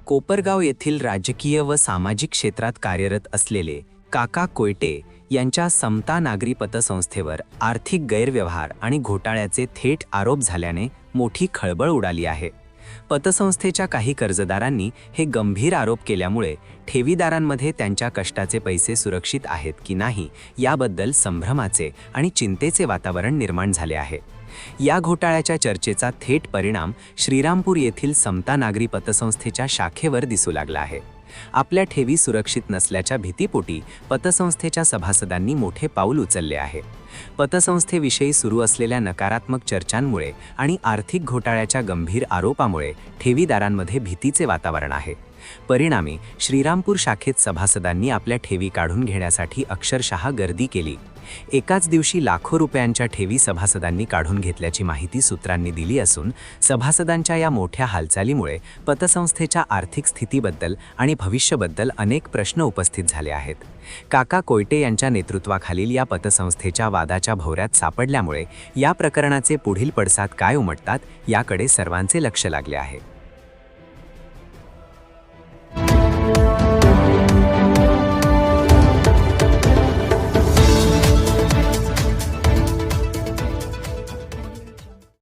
कोपरगाव येथील राजकीय व सामाजिक क्षेत्रात कार्यरत असलेले काका कोयटे यांच्या समता नागरी पतसंस्थेवर आर्थिक गैरव्यवहार आणि घोटाळ्याचे थेट आरोप झाल्याने मोठी खळबळ उडाली आहे. पतसंस्थेच्या काही कर्जदारांनी हे गंभीर आरोप केल्यामुळे ठेवीदारांमध्ये त्यांच्या कष्टाचे पैसे सुरक्षित आहेत की नाही याबद्दल संभ्रमाचे आणि चिंतेचे वातावरण निर्माण झाले आहे. या घोटाळ्याच्या चर्चेचा थेट परिणाम श्रीरामपूर येथील समता नागरी पतसंस्थेच्या शाखेवर दिसू लागला आहे. आपल्या ठेवी सुरक्षित नसल्याच्या भीतीपोटी पतसंस्थेच्या सभासदांनी मोठे पाऊल उचलले आहे. पतसंस्थेविषयी सुरू असलेल्या नकारात्मक चर्चांमुळे आणि आर्थिक घोटाळ्याच्या गंभीर आरोपामुळे ठेवीदारांमध्ये भीतीचे वातावरण आहे. परिणामी श्रीरामपूर शाखेत सभासदांनी आपल्या ठेवी काढून घेण्यासाठी अक्षरशः गर्दी केली. एकाच दिवशी लाखो रुपयांच्या ठेवी सभासदांनी काढून घेतल्याची माहिती सूत्रांनी दिली असून सभासदांच्या या मोठ्या हालचालीमुळे पतसंस्थेच्या आर्थिक स्थितीबद्दल आणि भविष्याबद्दल अनेक प्रश्न उपस्थित झाले आहेत. काका कोयटे यांच्या नेतृत्वाखालील या पतसंस्थेच्या वादाच्या भोवऱ्यात सापडल्यामुळे या प्रकरणाचे पुढील पडसाद काय उमटतात याकडे सर्वांचे लक्ष लागले आहे.